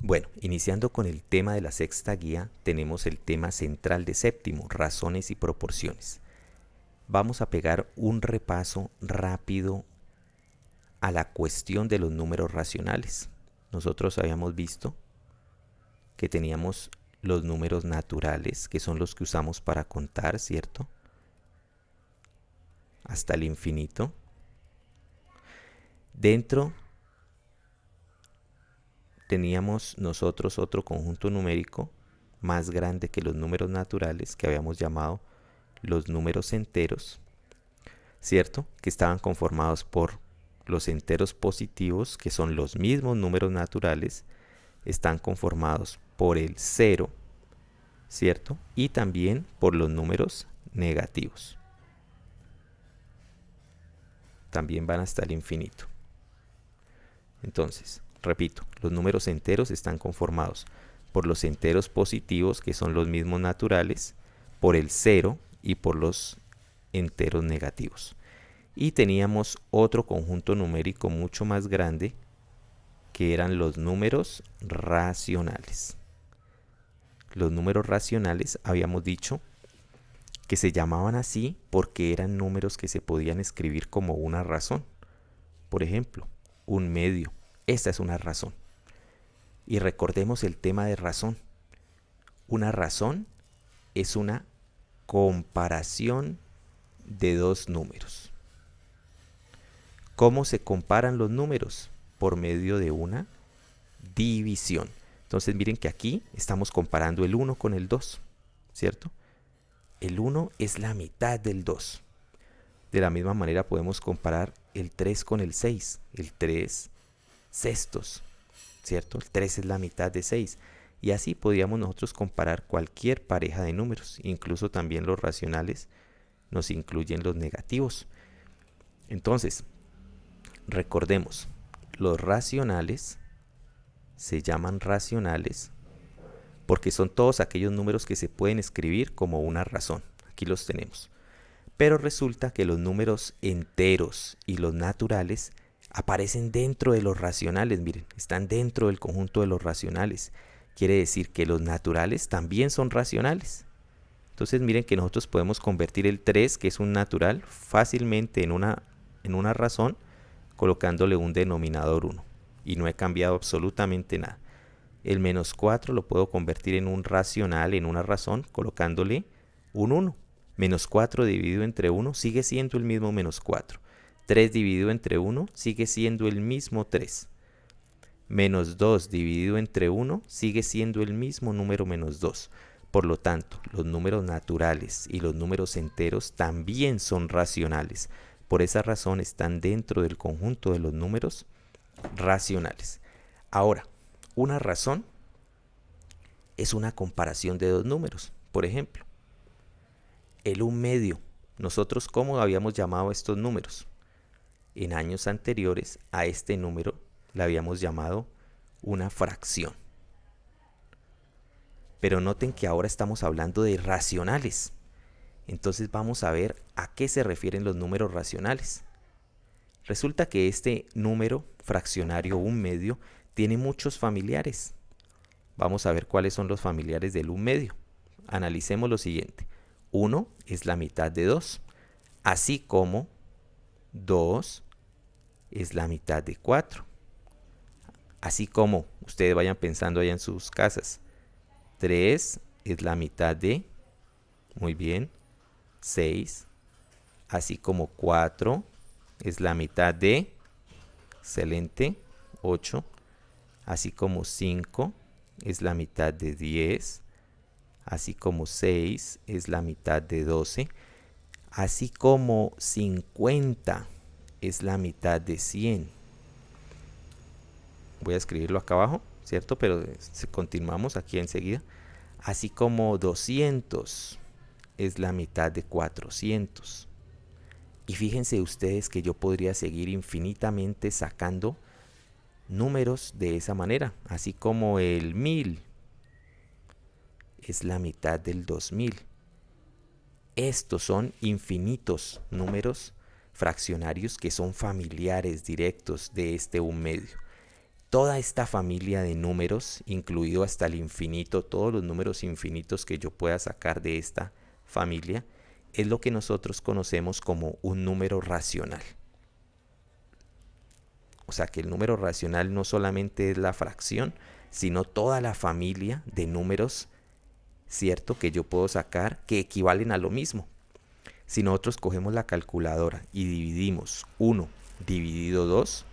Bueno, iniciando con el tema de la sexta guía, tenemos el tema central de séptimo, razones y proporciones. Vamos a pegar un repaso rápido a la cuestión de los números racionales. Nosotros habíamos visto que teníamos los números naturales, que son los que usamos para contar, ¿cierto? Hasta el infinito. Dentro teníamos nosotros otro conjunto numérico más grande que los números naturales, que habíamos llamado los números enteros, ¿cierto? Que estaban conformados por los enteros positivos, que son los mismos números naturales, están conformados por el cero, ¿cierto? Y también por los números negativos. También van hasta el infinito. Entonces, repito, los números enteros están conformados por los enteros positivos, que son los mismos naturales, por el cero y por los enteros negativos. Y teníamos otro conjunto numérico mucho más grande, que eran los números racionales. Los números racionales habíamos dicho que se llamaban así porque eran números que se podían escribir como una razón. Por ejemplo, un medio. Esta es una razón. Y recordemos el tema de razón. Una razón es una comparación de dos números. ¿Cómo se comparan los números? Por medio de una división. Entonces miren que aquí estamos comparando el 1 con el 2, ¿cierto? El 1 es la mitad del 2. De la misma manera podemos comparar el 3 con el 6. El 3 sextos, ¿cierto? El 3 es la mitad de 6. Y así podríamos nosotros comparar cualquier pareja de números. Incluso también los racionales nos incluyen los negativos. Entonces, recordemos, los racionales se llaman racionales porque son todos aquellos números que se pueden escribir como una razón. Aquí los tenemos. Pero resulta que los números enteros y los naturales aparecen dentro de los racionales. Miren, están dentro del conjunto de los racionales. Quiere decir que los naturales también son racionales. Entonces miren que nosotros podemos convertir el 3, que es un natural, fácilmente en una razón, colocándole un denominador 1. Y no he cambiado absolutamente nada. El menos 4 lo puedo convertir en un racional, en una razón, colocándole un 1. Menos 4 dividido entre 1 sigue siendo el mismo menos 4. 3 dividido entre 1 sigue siendo el mismo 3. Menos 2 dividido entre 1 sigue siendo el mismo número menos 2. Por lo tanto, los números naturales y los números enteros también son racionales. Por esa razón están dentro del conjunto de los números racionales. Ahora, una razón es una comparación de dos números. Por ejemplo, el 1 medio. Nosotros, ¿cómo habíamos llamado estos números? En años anteriores a este número le habíamos llamado una fracción. Pero noten que ahora estamos hablando de racionales. Entonces vamos a ver a qué se refieren los números racionales. Resulta que este número fraccionario 1 medio tiene muchos familiares. Vamos a ver cuáles son los familiares del 1 medio. Analicemos lo siguiente. 1 es la mitad de 2, así como 2 es la mitad de 4. Así como ustedes vayan pensando allá en sus casas. 3 es la mitad de, muy bien, 6. Así como 4 es la mitad de, excelente, 8. Así como 5 es la mitad de 10. Así como 6 es la mitad de 12. Así como 50 es la mitad de 100. Voy a escribirlo acá abajo, ¿cierto? Pero continuamos aquí enseguida. Así como 200 es la mitad de 400. Y fíjense ustedes que yo podría seguir infinitamente sacando números de esa manera. Así como el 1000 es la mitad del 2000. Estos son infinitos números fraccionarios que son familiares directos de este 1 medio. Toda esta familia de números, incluido hasta el infinito, todos los números infinitos que yo pueda sacar de esta familia, es lo que nosotros conocemos como un número racional. O sea que el número racional no solamente es la fracción, sino toda la familia de números, ¿cierto?, que yo puedo sacar que equivalen a lo mismo. Si nosotros cogemos la calculadora y dividimos 1 dividido 2,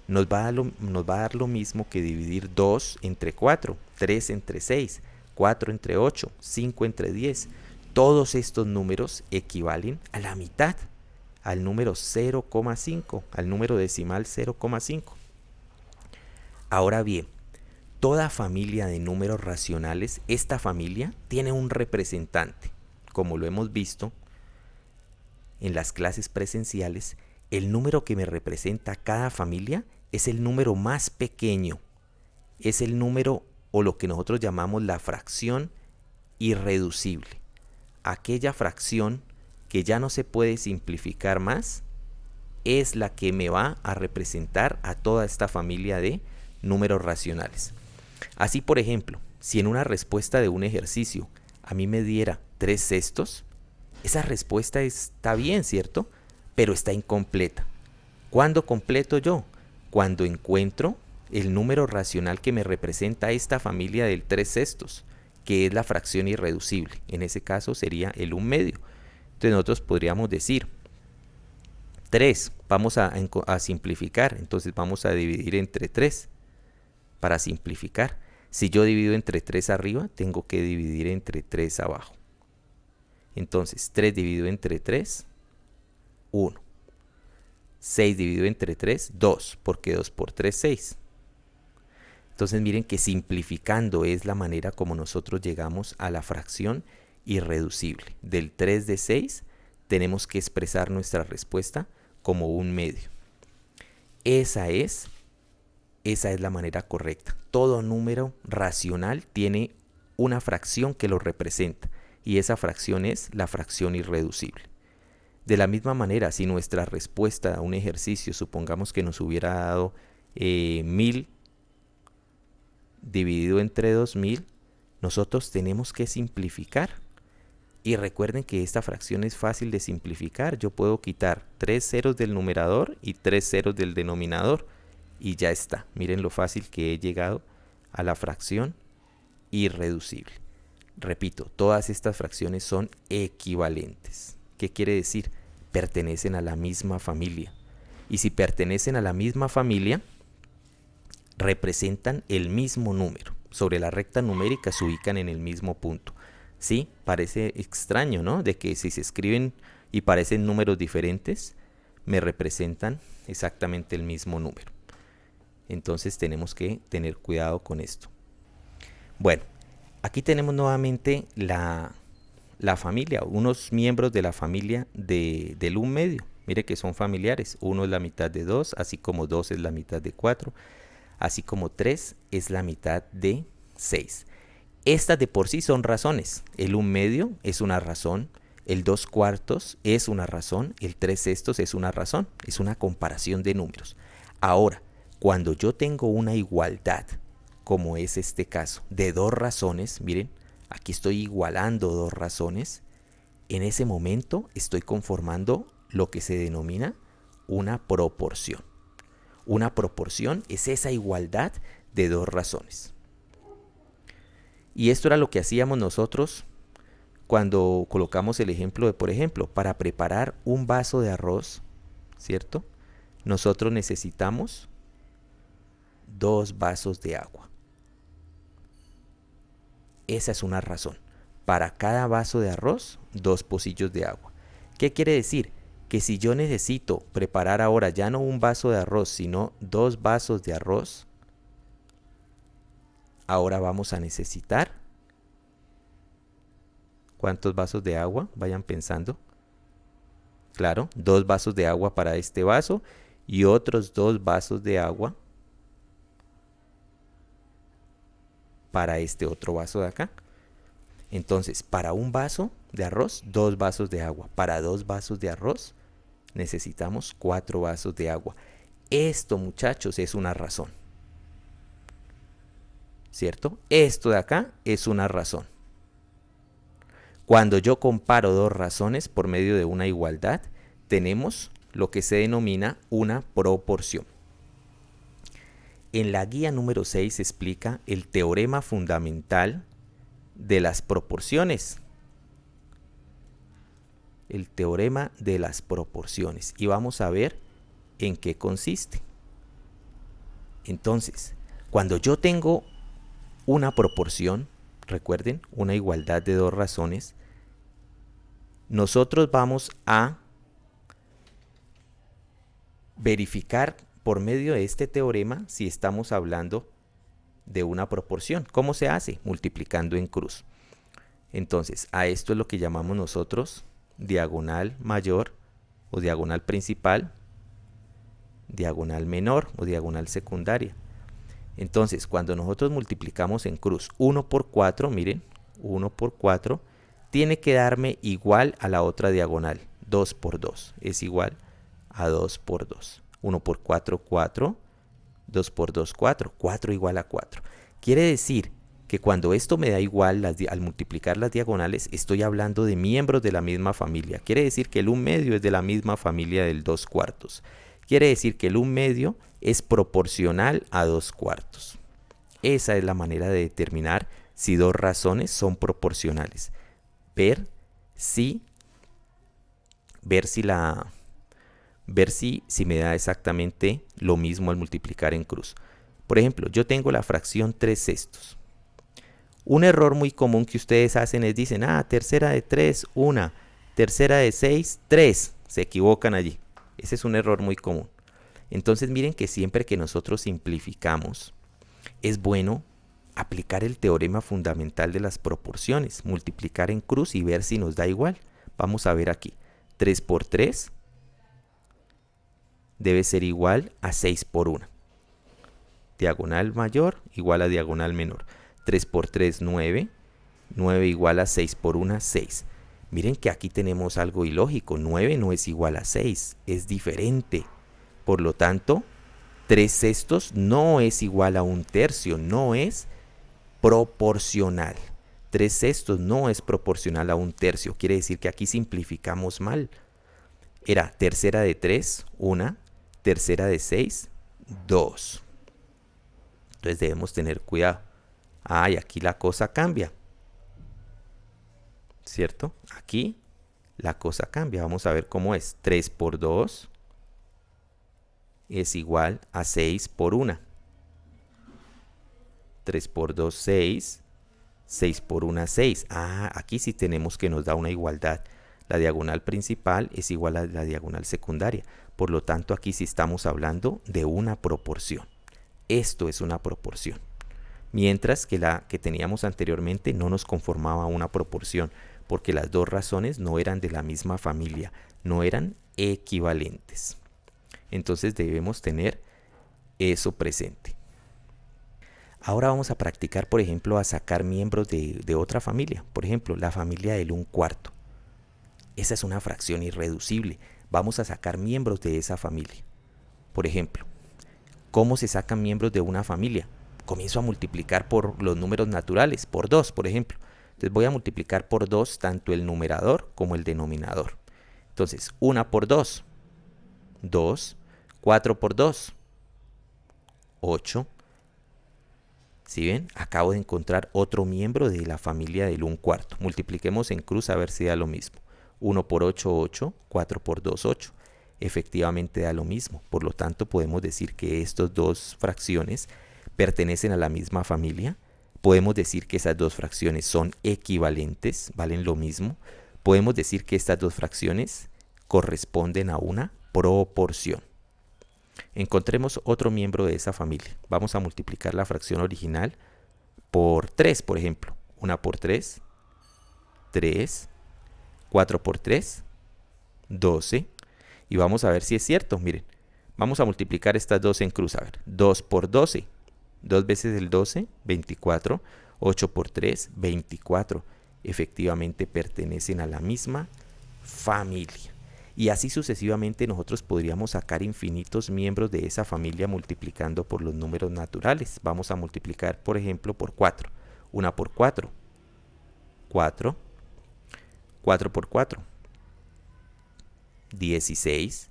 nos va a dar lo mismo que dividir 2 entre 4, 3 entre 6, 4 entre 8, 5 entre 10. Todos estos números equivalen a la mitad, al número 0,5, al número decimal 0,5. Ahora bien, toda familia de números racionales, esta familia tiene un representante. Como lo hemos visto en las clases presenciales, el número que me representa cada familia es el número más pequeño. Es el número, o lo que nosotros llamamos la fracción irreducible. Aquella fracción que ya no se puede simplificar más, es la que me va a representar a toda esta familia de números racionales. Así, por ejemplo, si en una respuesta de un ejercicio a mí me diera 3/6, esa respuesta está bien, ¿cierto? Pero está incompleta. ¿Cuándo completo yo? Cuando encuentro el número racional que me representa esta familia del 3/6, que es la fracción irreducible. En ese caso sería el 1/2. Entonces nosotros podríamos decir 3, vamos a simplificar, entonces vamos a dividir entre 3 para simplificar. Si yo divido entre 3 arriba, tengo que dividir entre 3 abajo. Entonces 3 dividido entre 3, 1. 6 dividido entre 3, 2, porque 2 por 3, 6. Entonces miren que simplificando es la manera como nosotros llegamos a la fracción irreducible. Del 3 de 6 tenemos que expresar nuestra respuesta como 1/2. Esa es la manera correcta. Todo número racional tiene una fracción que lo representa y esa fracción es la fracción irreducible. De la misma manera, si nuestra respuesta a un ejercicio, supongamos que nos hubiera dado 1000 dividido entre 2000, nosotros tenemos que simplificar. Y recuerden que esta fracción es fácil de simplificar. Yo puedo quitar 3 ceros del numerador y 3 ceros del denominador y ya está. Miren lo fácil que he llegado a la fracción irreducible. Repito, todas estas fracciones son equivalentes. ¿Qué quiere decir? Pertenecen a la misma familia. Y si pertenecen a la misma familia, representan el mismo número. Sobre la recta numérica se ubican en el mismo punto. Sí, parece extraño, ¿no? De que si se escriben y parecen números diferentes, me representan exactamente el mismo número. Entonces tenemos que tener cuidado con esto. Bueno, aquí tenemos nuevamente la familia, unos miembros de la familia del 1/2. Mire que son familiares. 1 es la mitad de 2, así como 2 es la mitad de 4, así como 3 es la mitad de 6. Estas de por sí son razones. El 1/2 es una razón, el 2/4 es una razón, el 3/6 es una razón. Es una comparación de números. Ahora, cuando yo tengo una igualdad, como es este caso, de 2 razones, miren, aquí estoy igualando 2 razones, en ese momento estoy conformando lo que se denomina una proporción. Una proporción es esa igualdad de 2 razones. Y esto era lo que hacíamos nosotros cuando colocamos el ejemplo de, por ejemplo, para preparar un vaso de arroz, ¿cierto? Nosotros necesitamos 2 vasos de agua. Esa es una razón. Para cada vaso de arroz, 2 pocillos de agua. ¿Qué quiere decir? Que si yo necesito preparar ahora ya no un vaso de arroz, sino 2 vasos de arroz, ahora vamos a necesitar, ¿cuántos vasos de agua? Vayan pensando. Claro, 2 vasos de agua para este vaso y otros 2 vasos de agua para este otro vaso de acá. Entonces, para un vaso de arroz, 2 vasos de agua. Para 2 vasos de arroz, necesitamos 4 vasos de agua. Esto, muchachos, es una razón. ¿cierto? Esto de acá es una razón. Cuando yo comparo dos razones por medio de una igualdad, tenemos lo que se denomina una proporción. En la guía número 6 se explica el teorema fundamental de las proporciones. El teorema de las proporciones. Y vamos a ver en qué consiste. Entonces, cuando yo tengo una proporción, recuerden, una igualdad de dos razones, nosotros vamos a verificar por medio de este teorema si estamos hablando de una proporción. ¿Cómo se hace? Multiplicando en cruz. Entonces, a esto es lo que llamamos nosotros diagonal mayor o diagonal principal, diagonal menor o diagonal secundaria. Entonces, cuando nosotros multiplicamos en cruz 1 por 4, miren, 1 por 4, tiene que darme igual a la otra diagonal. 2 por 2 es igual a 2 por 2. 1 por 4, 4. 2 por 2, 4. 4 igual a 4. Quiere decir que cuando esto me da igual, al multiplicar las diagonales, estoy hablando de miembros de la misma familia. Quiere decir que el 1/2 es de la misma familia del 2/4. Quiere decir que el 1/2 es proporcional a 2/4. Esa es la manera de determinar si dos razones son proporcionales. Ver si me da exactamente lo mismo al multiplicar en cruz. Por ejemplo, yo tengo la fracción 3/6. Un error muy común que ustedes hacen es dicen, tercera de 3, 1, tercera de 6, 3. Se equivocan allí. Ese es un error muy común. Entonces miren que siempre que nosotros simplificamos, es bueno aplicar el teorema fundamental de las proporciones, multiplicar en cruz y ver si nos da igual. Vamos a ver aquí. 3 por 3 debe ser igual a 6 por 1. Diagonal mayor igual a diagonal menor. 3 por 3, 9. 9 igual a 6 por 1, 6. Miren que aquí tenemos algo ilógico. 9 no es igual a 6, es diferente. Por lo tanto, 3/6 no es igual a 1/3, no es proporcional. 3/6 no es proporcional a 1/3. Quiere decir que aquí simplificamos mal. Era tercera de 3, 1. Tercera de 6, 2. Entonces debemos tener cuidado. Y aquí la cosa cambia. ¿Cierto? Aquí la cosa cambia. Vamos a ver cómo es. 3 por 2 es igual a 6 por 1. 3 por 2, 6. 6 por 1, 6. Aquí sí tenemos que nos da una igualdad. La diagonal principal es igual a la diagonal secundaria. Por lo tanto, aquí sí estamos hablando de una proporción. Esto es una proporción. Mientras que la que teníamos anteriormente no nos conformaba una proporción, porque las dos razones no eran de la misma familia, no eran equivalentes. Entonces debemos tener eso presente. Ahora vamos a practicar, por ejemplo, a sacar miembros de otra familia. Por ejemplo, la familia del 1/4. Esa es una fracción irreducible. Vamos a sacar miembros de esa familia. Por ejemplo, ¿cómo se sacan miembros de una familia? Comienzo a multiplicar por los números naturales, por 2, por ejemplo. Entonces voy a multiplicar por 2 tanto el numerador como el denominador. Entonces, 1 por 2, 2. 4 por 2, 8. ¿Sí ven? Acabo de encontrar otro miembro de la familia del 1/4. Multipliquemos en cruz a ver si da lo mismo. 1 por 8, 8. 4 por 2, 8. Efectivamente da lo mismo. Por lo tanto, podemos decir que estas dos fracciones pertenecen a la misma familia. Podemos decir que esas dos fracciones son equivalentes, valen lo mismo. Podemos decir que estas dos fracciones corresponden a una proporción. Encontremos otro miembro de esa familia. Vamos a multiplicar la fracción original por 3, por ejemplo. 1 por 3, 3. 4 por 3, 12. Y vamos a ver si es cierto. Miren, vamos a multiplicar estas dos en cruz. A ver, 2 por 12. 2 veces el 12, 24. 8 por 3, 24. Efectivamente pertenecen a la misma familia. Y así sucesivamente nosotros podríamos sacar infinitos miembros de esa familia multiplicando por los números naturales. Vamos a multiplicar, por ejemplo, por 4. 1 por 4, 4. 4 por 4, 16.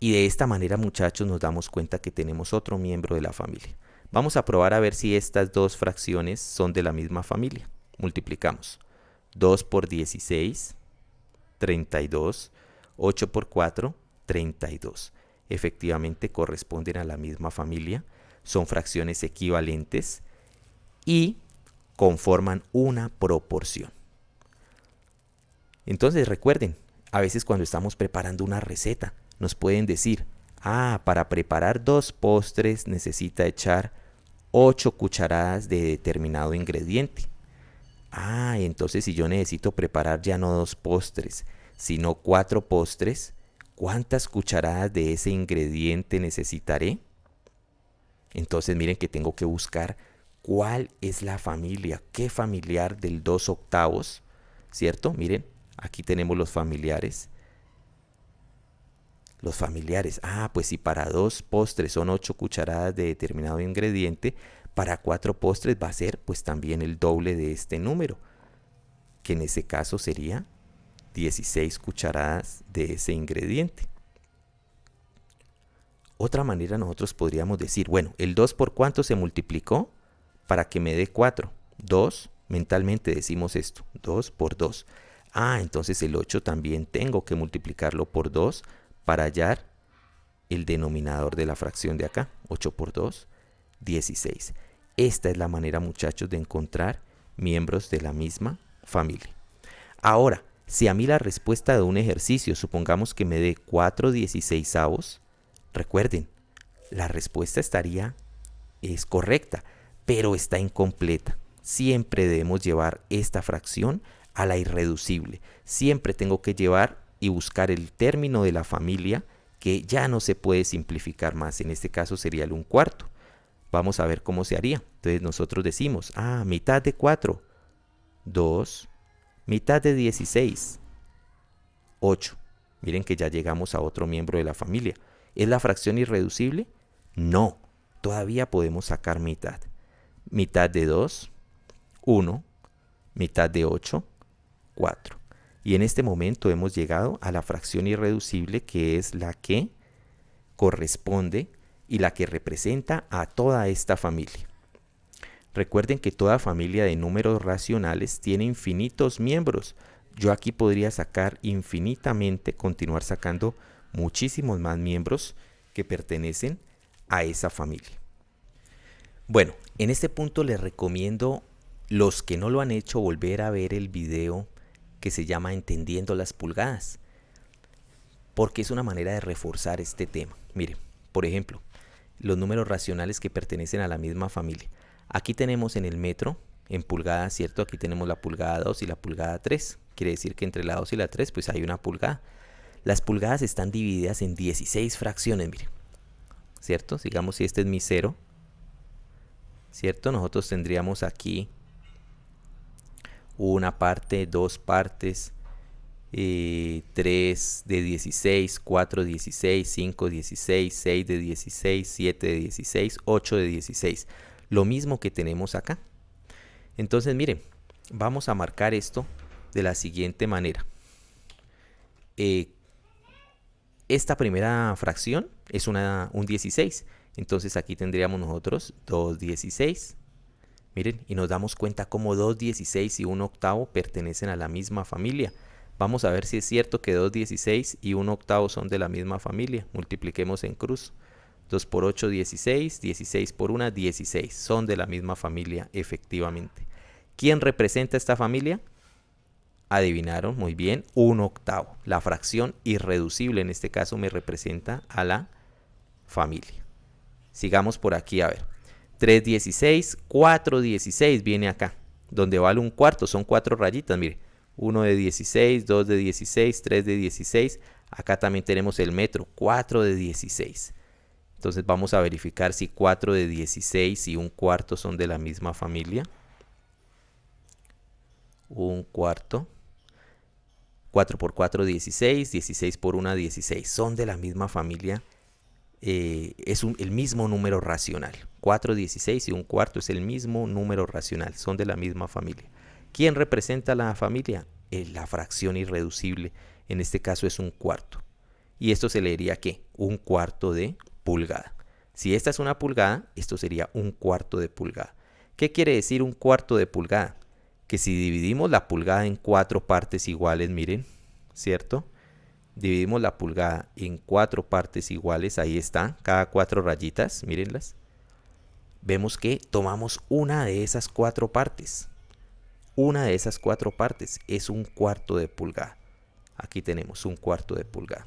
Y de esta manera, muchachos, nos damos cuenta que tenemos otro miembro de la familia. Vamos a probar a ver si estas dos fracciones son de la misma familia. Multiplicamos. 2 por 16, 32. 8 por 4, 32. Efectivamente corresponden a la misma familia. Son fracciones equivalentes y conforman una proporción. Entonces recuerden, a veces cuando estamos preparando una receta, nos pueden decir, para preparar 2 postres necesita echar 8 cucharadas de determinado ingrediente. Entonces si yo necesito preparar ya no 2 postres, sino 4 postres, ¿cuántas cucharadas de ese ingrediente necesitaré? Entonces miren que tengo que buscar cuál es la familia, qué familiar del 2/8, ¿cierto? Miren, aquí tenemos los familiares. Los familiares, pues si para 2 postres son 8 cucharadas de determinado ingrediente, para 4 postres va a ser pues también el doble de este número, que en ese caso sería 16 cucharadas de ese ingrediente. Otra manera nosotros podríamos decir, bueno, el 2 por cuánto se multiplicó para que me dé 4. 2, mentalmente decimos esto, 2 por 2. Entonces el 8 también tengo que multiplicarlo por 2 para hallar el denominador de la fracción de acá. 8 por 2, 16. Esta es la manera, muchachos, de encontrar miembros de la misma familia. Ahora, si a mí la respuesta de un ejercicio, supongamos que me dé 4/16, recuerden, la respuesta es correcta, pero está incompleta. Siempre debemos llevar esta fracción a la irreducible. Siempre tengo que llevar y buscar el término de la familia que ya no se puede simplificar más. En este caso sería el 1/4. Vamos a ver cómo se haría. Entonces nosotros decimos, mitad de 4, 2, mitad de 16, 8. Miren que ya llegamos a otro miembro de la familia. ¿Es la fracción irreducible? No, todavía podemos sacar mitad. Mitad de 2, 1, mitad de 8, 4. Y en este momento hemos llegado a la fracción irreducible, que es la que corresponde y la que representa a toda esta familia. Recuerden que toda familia de números racionales tiene infinitos miembros. Yo aquí podría sacar infinitamente, continuar sacando muchísimos más miembros que pertenecen a esa familia. Bueno, en este punto les recomiendo, los que no lo han hecho, volver a ver el video que se llama Entendiendo las pulgadas, porque es una manera de reforzar este tema. Miren, por ejemplo, los números racionales que pertenecen a la misma familia. Aquí tenemos en el metro, en pulgadas, ¿cierto? Aquí tenemos la pulgada 2 y la pulgada 3. Quiere decir que entre la 2 y la 3 pues hay una pulgada. Las pulgadas están divididas en 16 fracciones, miren, ¿cierto? Digamos, si este es mi 0, ¿cierto? Nosotros tendríamos aquí una parte, 2 partes, 3 de 16, 4 de 16, 5 de 16, 6 de 16, 7 de 16, 8 de 16. Lo mismo que tenemos acá. Entonces, miren, vamos a marcar esto de la siguiente manera. Esta primera fracción es un 16. Entonces aquí tendríamos nosotros 2/16. Miren, y nos damos cuenta cómo 2/16 y 1/8 pertenecen a la misma familia. Vamos a ver si es cierto que 2/16 y 1/8 son de la misma familia. Multipliquemos en cruz. 2 por 8, 16. 16 por 1, 16. Son de la misma familia, efectivamente. ¿Quién representa esta familia? Adivinaron muy bien, 1/8. La fracción irreducible en este caso me representa a la familia. Sigamos por aquí a ver. 3/16, 4/16 viene acá, donde vale 1/4, son 4 rayitas, mire. 1 de 16, 2 de 16, 3 de 16. Acá también tenemos el metro, 4 de 16. Entonces vamos a verificar si 4 de 16 y 1/4 son de la misma familia. 1/4. 4 por 4, 16. 16 por 1, 16. Son de la misma familia. Es el mismo número racional. 4, 16 y un cuarto es el mismo número racional. Son de la misma familia. ¿Quién representa la familia? La fracción irreducible. En este caso es un cuarto. Y esto se leería ¿qué? Un cuarto de pulgada. Si esta es una pulgada, esto sería un cuarto de pulgada. ¿Qué quiere decir un cuarto de pulgada? Que si dividimos la pulgada en 4 partes iguales, miren, ¿cierto? Dividimos la pulgada en 4 partes iguales, ahí está, cada 4 rayitas, mírenlas. Vemos que tomamos una de esas 4 partes. Una de esas 4 partes es un cuarto de pulgada. Aquí tenemos un cuarto de pulgada.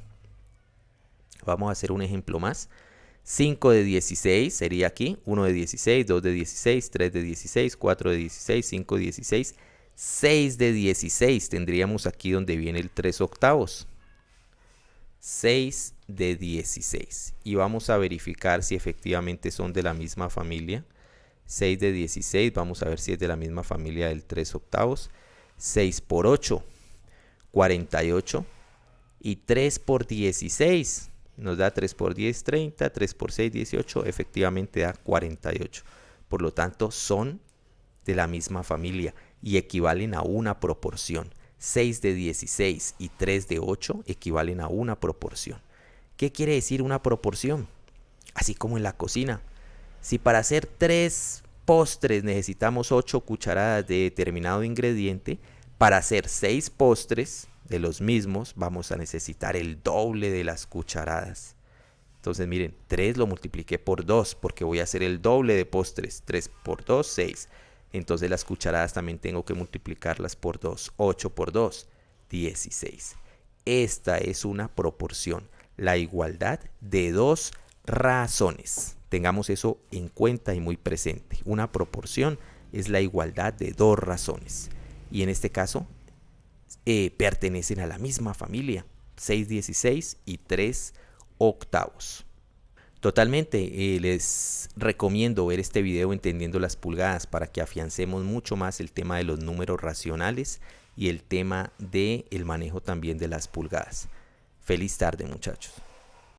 Vamos a hacer un ejemplo más. 5 de 16 sería aquí, 1 de 16, 2 de 16, 3 de 16, 4 de 16, 5 de 16, 6 de 16. Tendríamos aquí donde viene el 3 octavos. 6 de 16. Y vamos a verificar si efectivamente son de la misma familia. 6 de 16, vamos a ver si es de la misma familia del 3 octavos. 6 por 8, 48. Y 3 por 16. Nos da 3 por 10, 30, 3 por 6, 18, efectivamente da 48. Por lo tanto, son de la misma familia y equivalen a una proporción. 6 de 16 y 3 de 8 equivalen a una proporción. ¿Qué quiere decir una proporción? Así como en la cocina. Si para hacer 3 postres necesitamos 8 cucharadas de determinado ingrediente, para hacer 6 postres de los mismos vamos a necesitar el doble de las cucharadas. Entonces miren, 3 lo multipliqué por 2 porque voy a hacer el doble de postres. 3 por 2, 6. Entonces las cucharadas también tengo que multiplicarlas por 2. 8 por 2, 16. Esta es una proporción, la igualdad de 2 razones. Tengamos eso en cuenta y muy presente. Una proporción es la igualdad de 2 razones. Y en este caso pertenecen a la misma familia, 6 16 y 3 octavos. Totalmente les recomiendo ver este video entendiendo las pulgadas para que afiancemos mucho más el tema de los números racionales y el tema del manejo también de las pulgadas. Feliz tarde, muchachos.